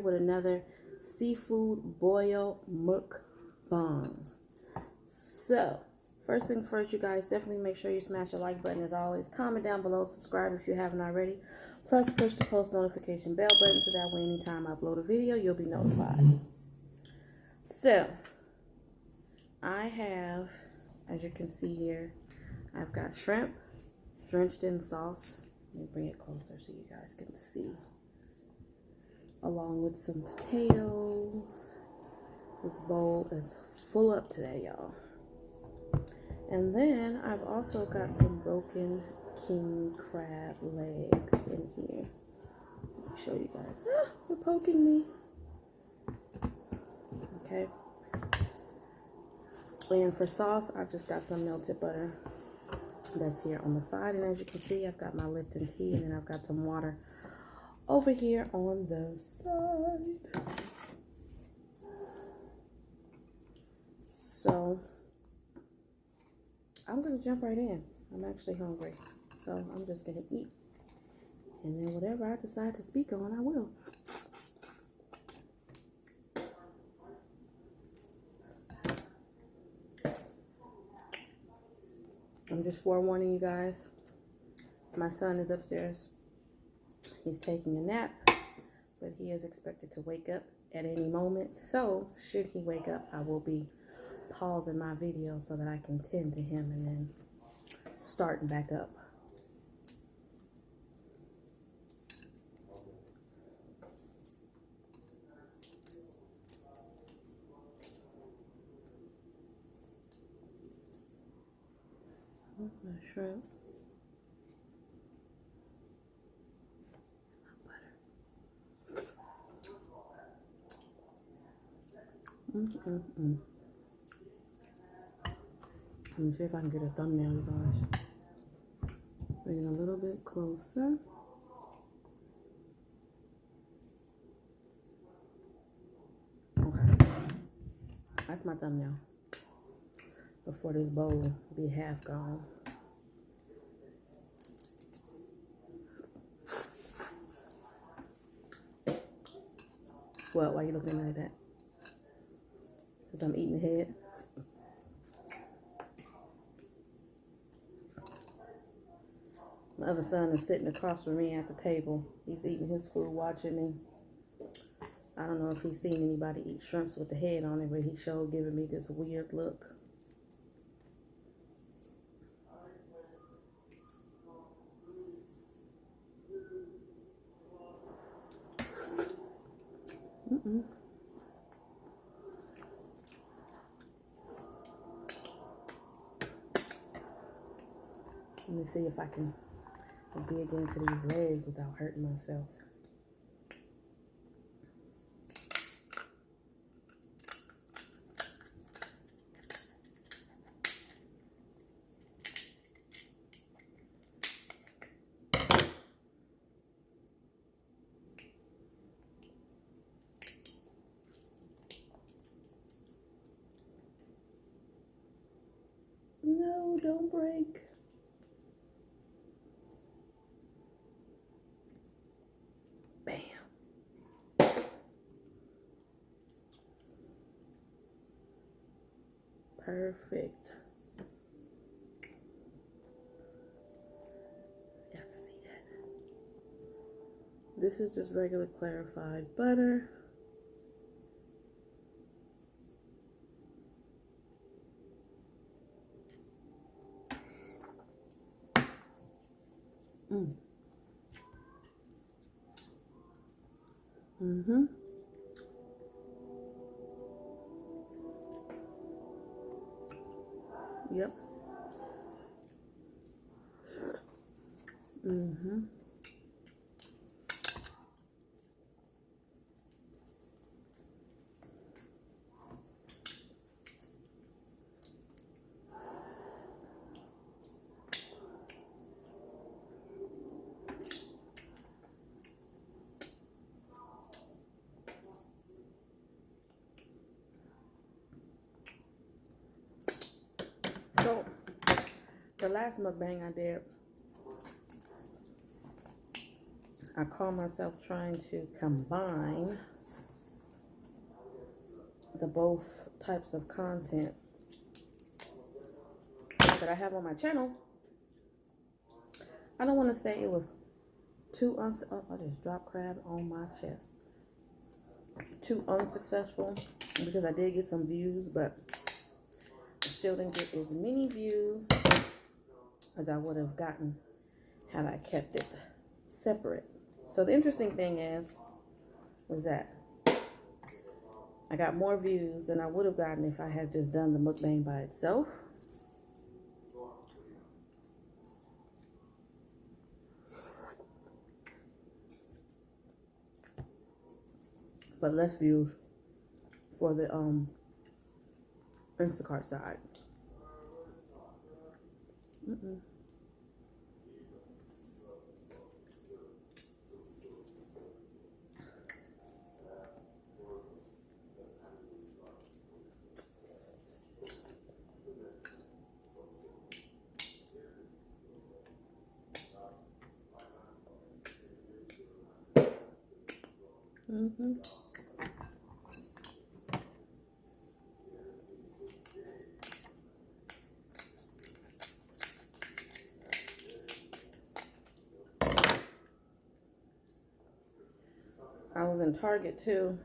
with another seafood boil mukbang. So, first things first, you guys, definitely make sure you smash the like button as always. Comment down below, subscribe if you haven't already. Plus, push the post notification bell button so that way anytime I upload a video, you'll be notified. So, I have, as you can see here, I've got shrimp drenched in sauce. Let me bring it closer so you guys can see. Along with some potatoes. This bowl is full up today, y'all. And then I've also got some broken king crab legs in here. Let me show you guys. They're poking me. Okay. And for sauce, I've just got some melted butter that's here on the side. And as you can see, I've got my Lipton tea, and then I've got some water over here on the side. So I'm going to jump right in. I'm actually hungry. So I'm just going to eat. And then whatever I decide to speak on, I will. I'm just forewarning you guys. My son is upstairs. He's taking a nap, but he is expected to wake up at any moment. So should he wake up, I will be pausing my video so that I can tend to him and then starting back up. My shrimp. Let me see if I can get a thumbnail, you guys. Bring it a little bit closer. Okay. That's my thumbnail. Before this bowl be half gone. What? Why are you looking at me like that? Because I'm eating the head. My other son is sitting across from me at the table. He's eating his food, watching me. I don't know if he's seen anybody eat shrimps with the head on it, but he showed giving me this weird look. Let me see if I can dig into these legs without hurting myself. No, don't break. Perfect. Y'all can see that. This is just regular clarified butter. Yep. So, the last mukbang I did, I caught myself trying to combine the both types of content that I have on my channel. I don't want to say it was too I just dropped crab on my chest. Too unsuccessful, because I did get some views, but I still didn't get as many views as I would have gotten had I kept it separate. So the interesting thing was that I got more views than I would have gotten if I had just done the mukbang by itself. But less views for the Instacart side. I was in Target too.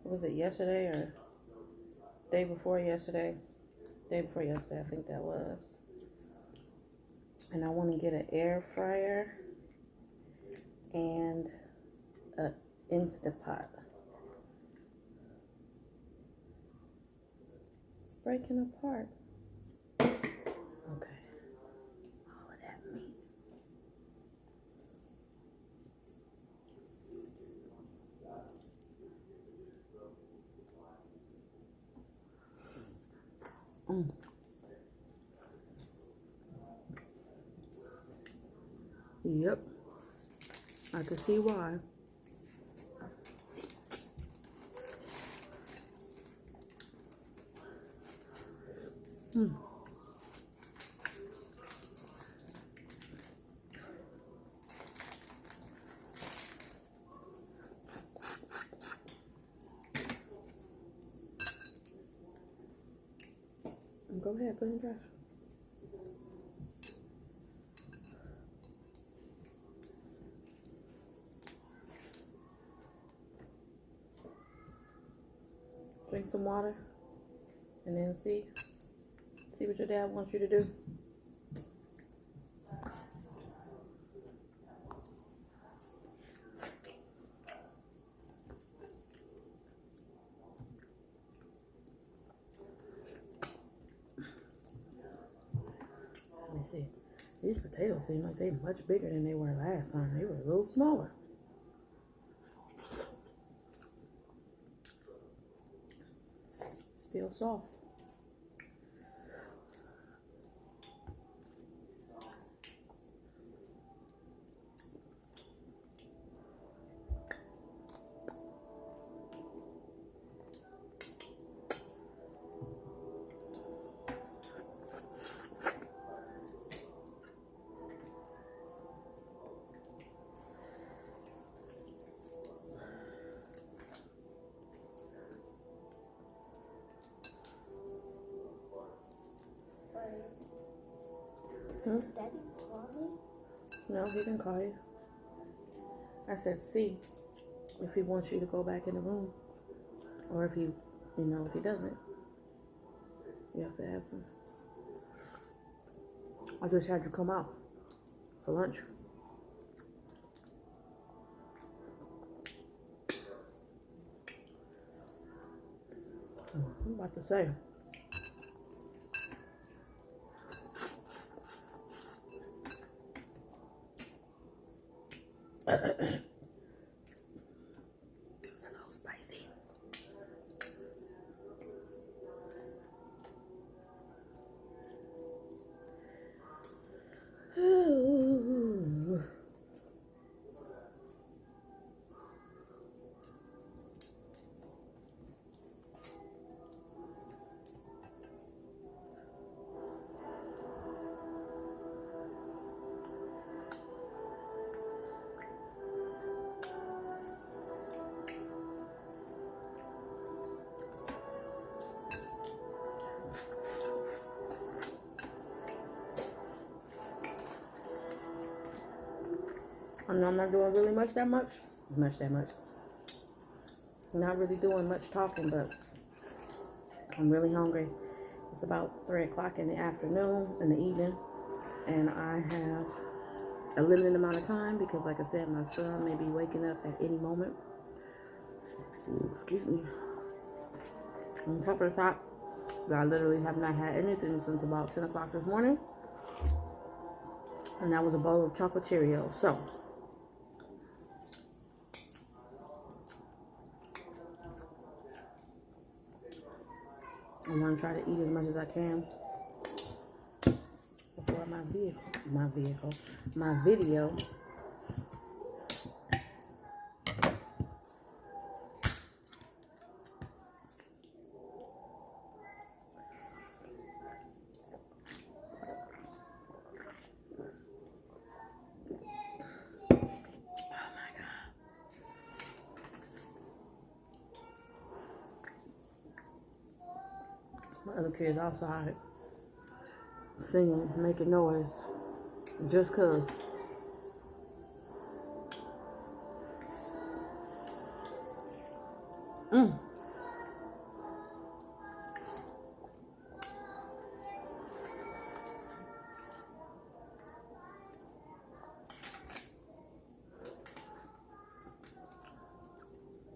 Was it yesterday or day before yesterday? Day before yesterday, I think that was. And I want to get an air fryer and an Instapot. It's breaking apart. Okay. All of that meat. Yep, I can see why. Go ahead, put it in the trash. Drink some water and then see what your dad wants you to do. Let me see. These potatoes seem like they're much bigger than they were last time. They were a little smaller. Still soft. Daddy call me? No, he didn't call you. I said see if he wants you to go back in the room. Or if he, if he doesn't. You have to have some. I just had you come out for lunch. I'm about to say. It's a little spicy. Ooh. I know I'm not doing really much that much. Not really doing much talking, but I'm really hungry. It's about 3 o'clock in the afternoon, in the evening, and I have a limited amount of time because, like I said, my son may be waking up at any moment. Excuse me. On top of the fact that I literally have not had anything since about 10 o'clock this morning, and that was a bowl of chocolate Cheerios. So I want to try to eat as much as I can before my video. My other kids outside singing, making noise, just cause.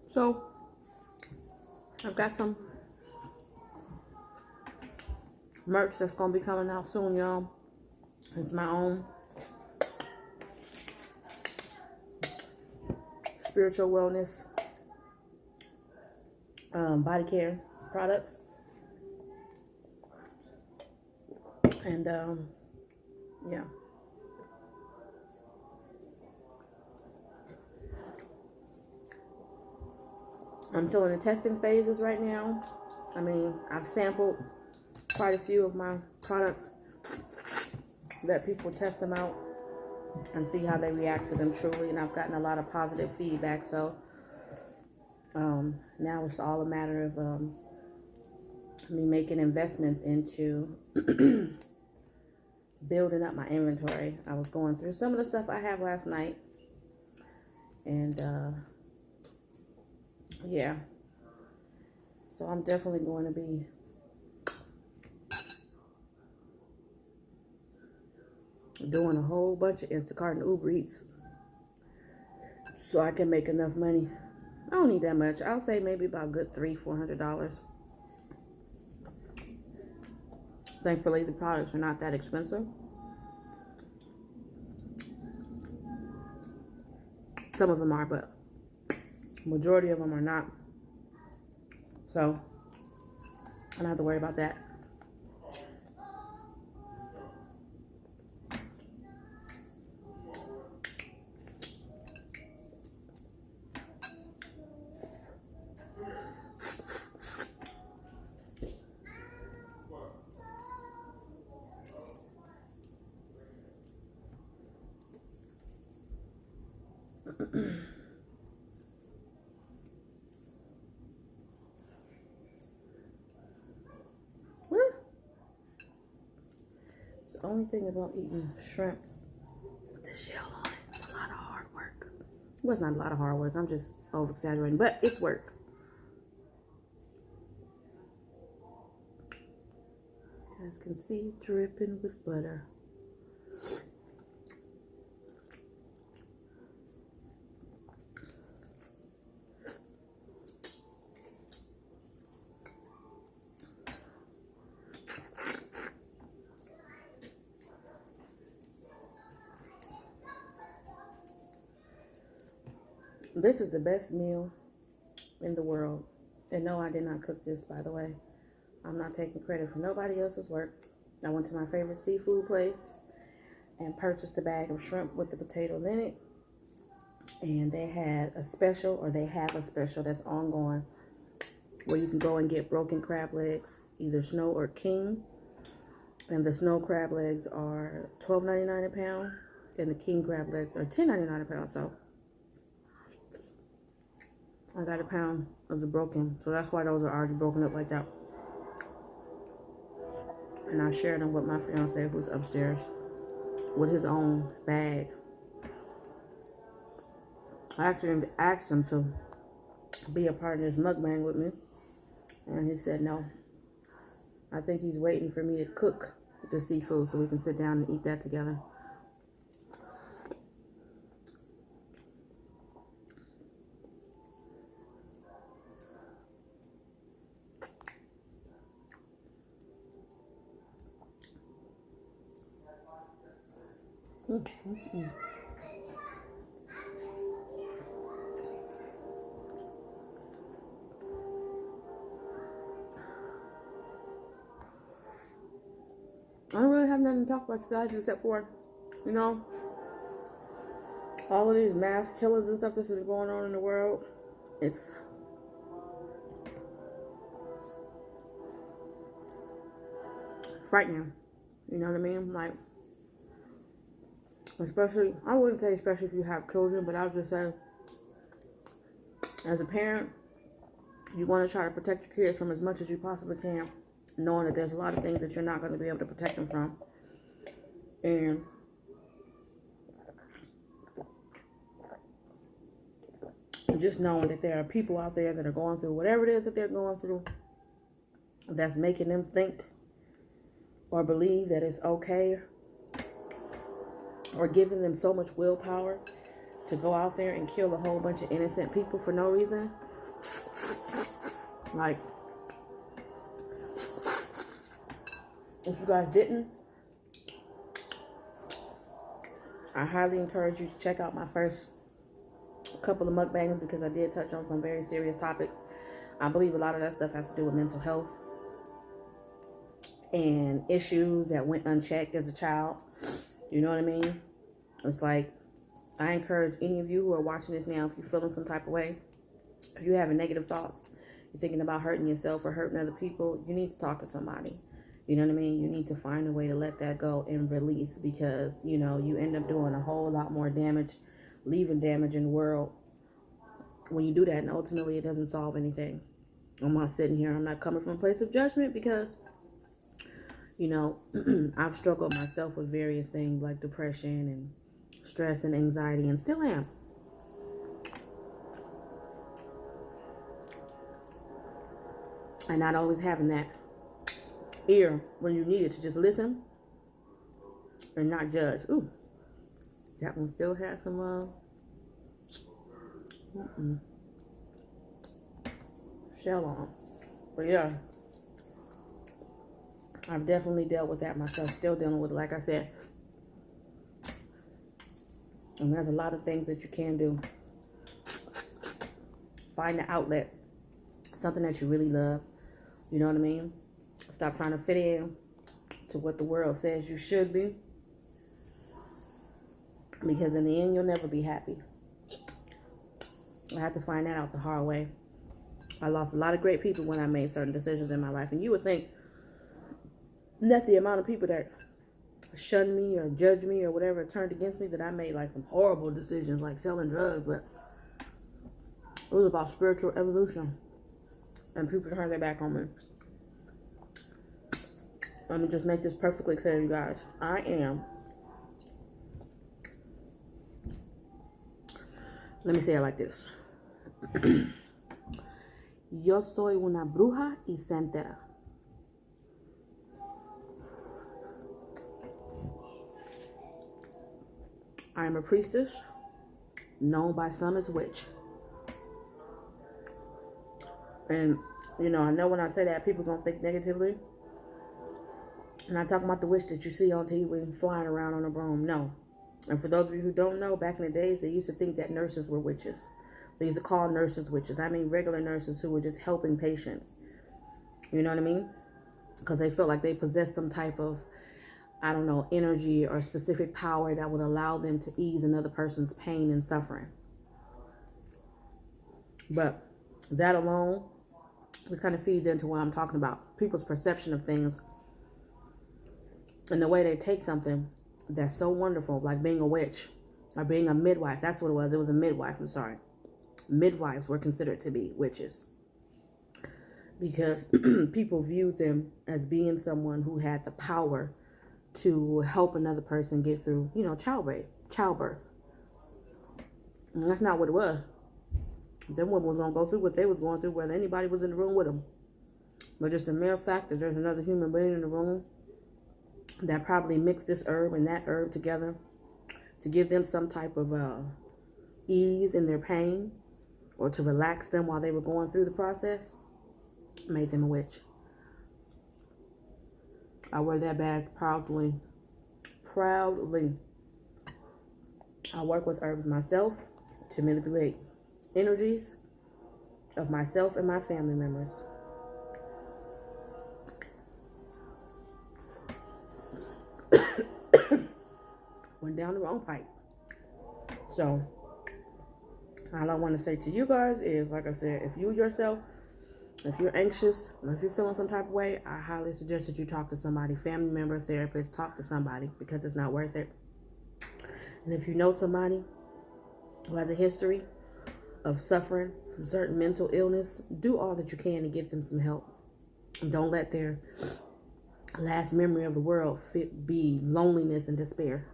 So I've got some merch that's gonna be coming out soon, y'all. It's my own spiritual wellness body care products, and yeah. I'm still in the testing phases right now. I mean, I've sampled quite a few of my products that people test them out and see how they react to them truly, and I've gotten a lot of positive feedback. So now it's all a matter of me making investments into building up my inventory. I was going through some of the stuff I have last night, and yeah, so I'm definitely going to be doing a whole bunch of Instacart and Uber Eats so I can make enough money. I don't need that much. I'll say maybe about a good $300-400. Thankfully, the products are not that expensive. Some of them are, but majority of them are not. So I don't have to worry about that. It's the only thing about eating shrimp with the shell on it. It's a lot of hard work. Well, it's not a lot of hard work. I'm just over exaggerating, but it's work. You guys can see dripping with butter. This is the best meal in the world. And no, I did not cook this, by the way. I'm not taking credit for nobody else's work. I went to my favorite seafood place and purchased a bag of shrimp with the potatoes in it. And they had a special, or they have a special that's ongoing, where you can go and get broken crab legs, either snow or king. And the snow crab legs are $12.99 a pound, and the king crab legs are $10.99 a pound. So I got a pound of the broken, so that's why those are already broken up like that. And I shared them with my fiance, who's upstairs, with his own bag. I actually asked him to be a part of this mukbang with me, and he said no. I think he's waiting for me to cook the seafood so we can sit down and eat that together. I don't really have nothing to talk about, you guys, except for, you know, all of these mass killers and stuff that's been going on in the world. It's frightening. You know what I mean? Like, especially, I wouldn't say especially if you have children, but I would just say, as a parent, you want to try to protect your kids from as much as you possibly can, knowing that there's a lot of things that you're not going to be able to protect them from. And just knowing that there are people out there that are going through whatever it is that they're going through, that's making them think or believe that it's okay, or giving them so much willpower to go out there and kill a whole bunch of innocent people for no reason. Like, if you guys didn't, I highly encourage you to check out my first couple of mukbangs, because I did touch on some very serious topics. I believe a lot of that stuff has to do with mental health and issues that went unchecked as a child. You know what I mean? It's like, I encourage any of you who are watching this now, if you're feeling some type of way, if you're having negative thoughts, you're thinking about hurting yourself or hurting other people, you need to talk to somebody. You know what I mean? You need to find a way to let that go and release, because, you know, you end up doing a whole lot more damage, leaving damage in the world when you do that, and ultimately it doesn't solve anything. I'm not sitting here, I'm not coming from a place of judgment, because, you know, I've struggled myself with various things like depression and stress and anxiety, and still am. And not always having that ear when you need it to just listen and not judge. Ooh, that one still has some shell on. But yeah, I've definitely dealt with that myself, still dealing with it, like I said. And there's a lot of things that you can do. Find the outlet, something that you really love. You know what I mean? Stop trying to fit in to what the world says you should be, because in the end, you'll never be happy. I had to find that out the hard way. I lost a lot of great people when I made certain decisions in my life. And you would think that the amount of people that shunned me or judged me or whatever turned against me, that I made like some horrible decisions like selling drugs. But it was about spiritual evolution. And people turned their back on me. Let me just make this perfectly clear, you guys. I am, let me say it like this. Yo soy una bruja y se entera. I am a priestess, known by some as witch. And, you know, I know when I say that, people gonna think negatively. And I'm talking about the witch that you see on TV flying around on a broom. No. And for those of you who don't know, back in the days, they used to think that nurses were witches. They used to call nurses witches. I mean regular nurses who were just helping patients. You know what I mean? Because they felt like they possessed some type of, I don't know, energy or specific power that would allow them to ease another person's pain and suffering. But that alone, this kind of feeds into what I'm talking about. People's perception of things and the way they take something that's so wonderful, like being a witch or being a midwife. That's what it was. It was a midwife. I'm sorry. Midwives were considered to be witches because people viewed them as being someone who had the power to help another person get through, you know, childbirth. And that's not what it was. Them women was going to go through what they was going through, whether anybody was in the room with them. But just the mere fact that there's another human being in the room that probably mixed this herb and that herb together to give them some type of ease in their pain or to relax them while they were going through the process made them a witch. I wear that badge proudly. Proudly. I work with herbs myself to manipulate energies of myself and my family members. Went down the wrong pipe. So, all I want to say to you guys is, like I said, if you yourself, if you're anxious, or if you're feeling some type of way, I highly suggest that you talk to somebody, family member, therapist, talk to somebody, because it's not worth it. And if you know somebody who has a history of suffering from certain mental illness, do all that you can to give them some help. And don't let their last memory of the world be loneliness and despair.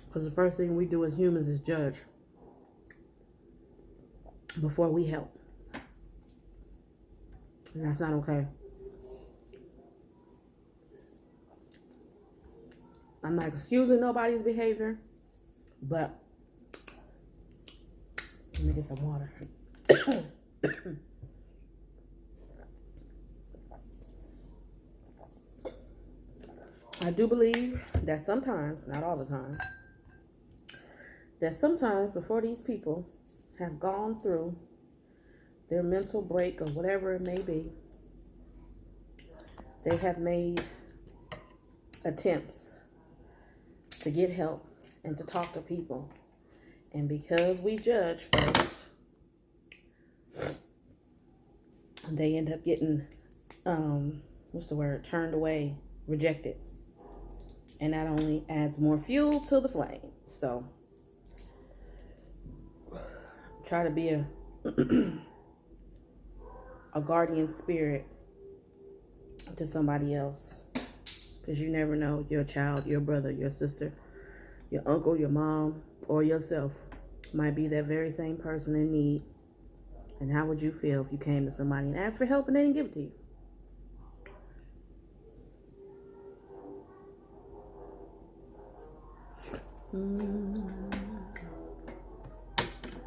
Because the first thing we do as humans is judge before we help. And that's not okay. I'm not excusing nobody's behavior, but let me get some water. I do believe that sometimes, not all the time, that sometimes before these people have gone through their mental break or whatever it may be, they have made attempts to get help and to talk to people. And because we judge first, they end up getting, turned away, rejected. And that only adds more fuel to the flame. So, try to be a guardian spirit to somebody else. Because you never know, your child, your brother, your sister, your uncle, your mom, or yourself might be that very same person in need. And how would you feel if you came to somebody and asked for help and they didn't give it to you?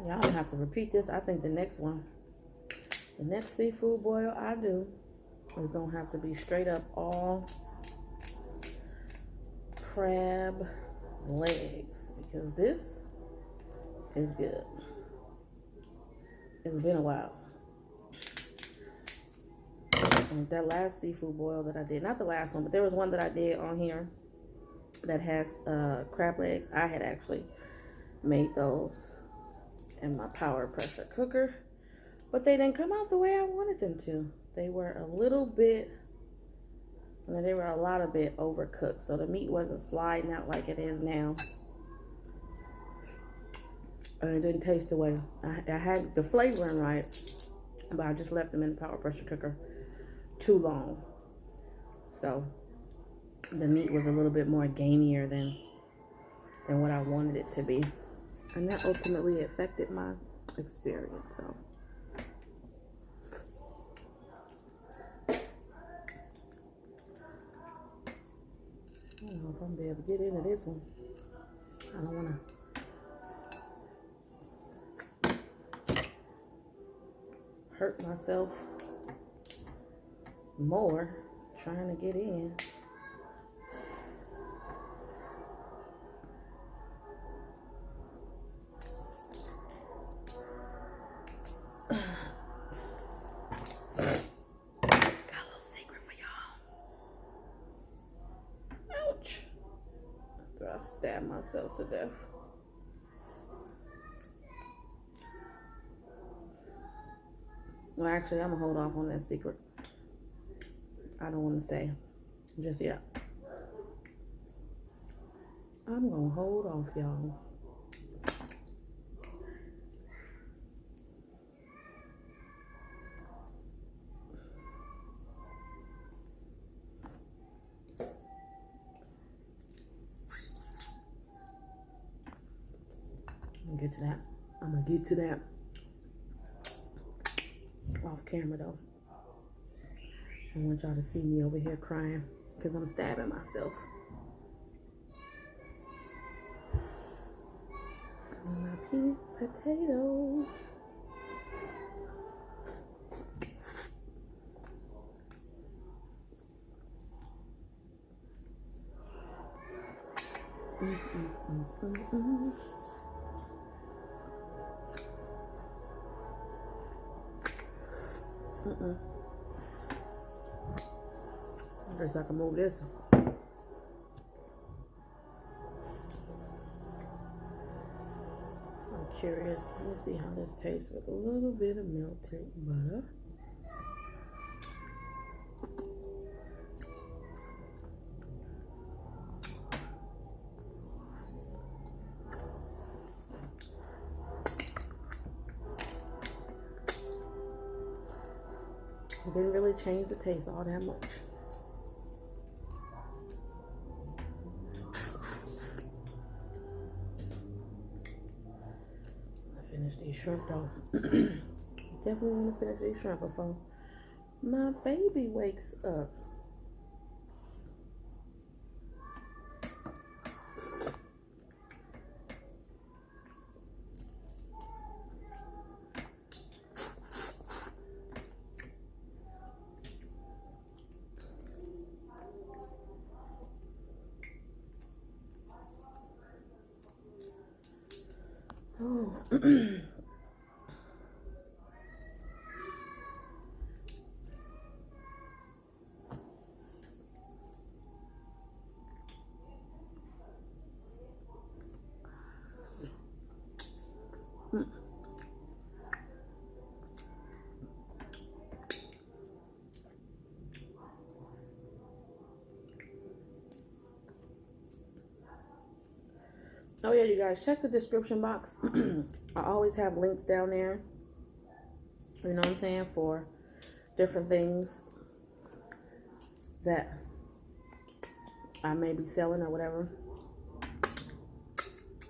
Y'all don't have to repeat this. I think the next seafood boil I do is going to have to be straight up all crab legs, because this is good. It's been a while. And that last seafood boil that I did, not the last one, but there was one that I did on here that has crab legs. I had actually made those in my power pressure cooker, but they didn't come out the way I wanted them to. They were a little bit, they were a lot of bit overcooked, so the meat wasn't sliding out like it is now. And it didn't taste the way I had the flavoring right, but I just left them in the power pressure cooker too long. So the meat was a little bit more gamier than what I wanted it to be. And that ultimately affected my experience. So I don't know if I'm gonna be able to get into this one. I don't wanna hurt myself more trying to get in. Stab myself to death. Well, actually, I'm gonna hold off on that secret. I don't want to say just yet. I'm gonna hold off, y'all. get to that. I'm gonna get to that off camera though. I want y'all to see me over here crying because I'm stabbing myself. And my pea potato. I guess I can move this. I'm curious. Let me see how this tastes with a little bit of melted butter. It didn't really change the taste all that much. I finished these shrimp though. Definitely want to finish these shrimp before my baby wakes up. Oh. Oh yeah, you guys, check the description box. I always have links down there. You know what I'm saying? For different things that I may be selling or whatever.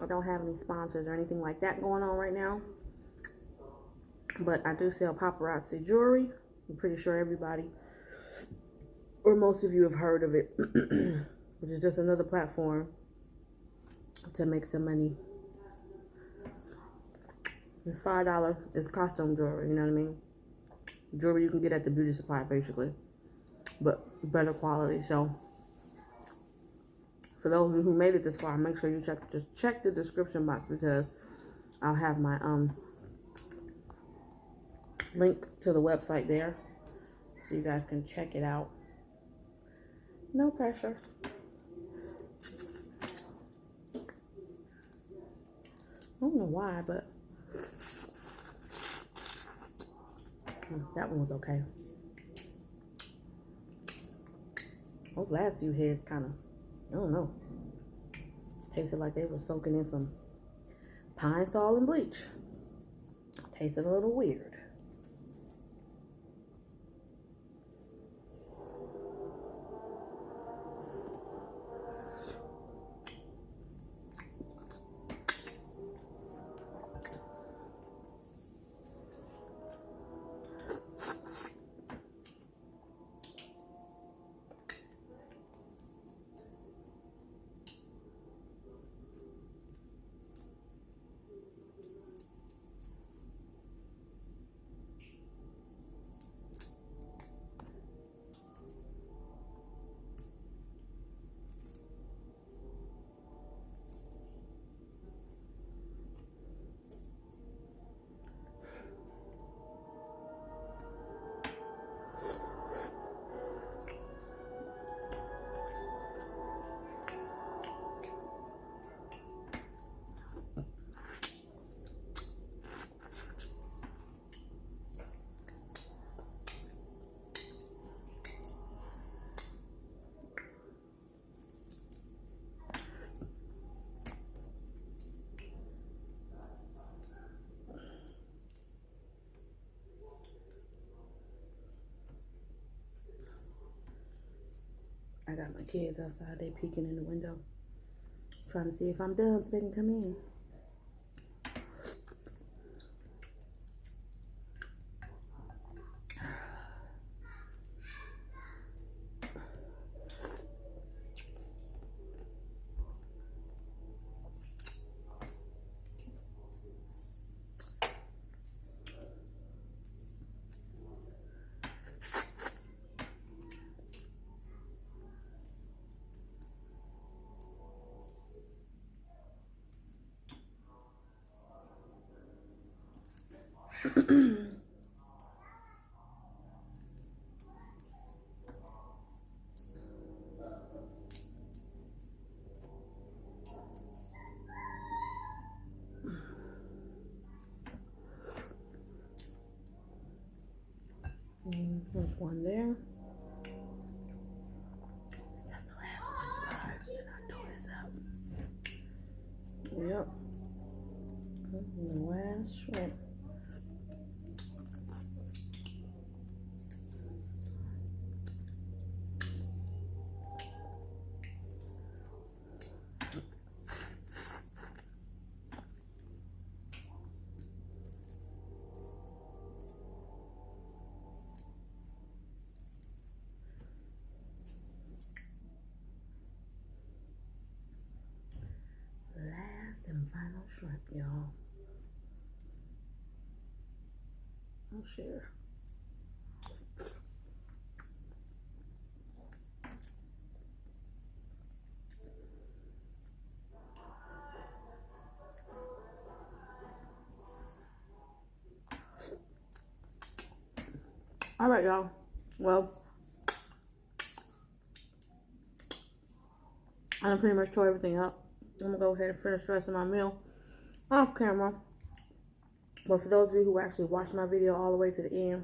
I don't have any sponsors or anything like that going on right now. But I do sell paparazzi jewelry. I'm pretty sure everybody or most of you have heard of it. Which is just another platform to make some money. The $5 is costume jewelry, you know what I mean? Jewelry you can get at the beauty supply basically, but better quality. So for those of you who made it this far, make sure you check the description box, because I'll have my link to the website there so you guys can check it out. No pressure. I don't know why, but that one was okay. Those last few heads kind of, I don't know, tasted like they were soaking in some pine sol and bleach. Tasted a little weird. I got my kids outside, they peeking in the window, trying to see if I'm done so they can come in. There's one there. That's the last one, you guys. And I throw this out. Yep. The last shrimp. Last and final shrimp, y'all. I'll share. All right, y'all. Well, I done pretty much tore everything up. I'm gonna go ahead and finish the rest of my meal off camera. But for those of you who actually watched my video all the way to the end,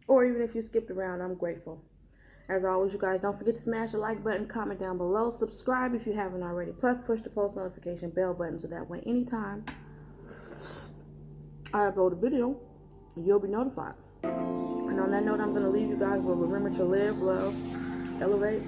or even if you skipped around, I'm grateful. As always, you guys, don't forget to smash the like button, comment down below, subscribe if you haven't already, plus push the post notification bell button so that way anytime I upload a video, you'll be notified. And on that note, I'm going to leave you guys with remember to live, love, elevate.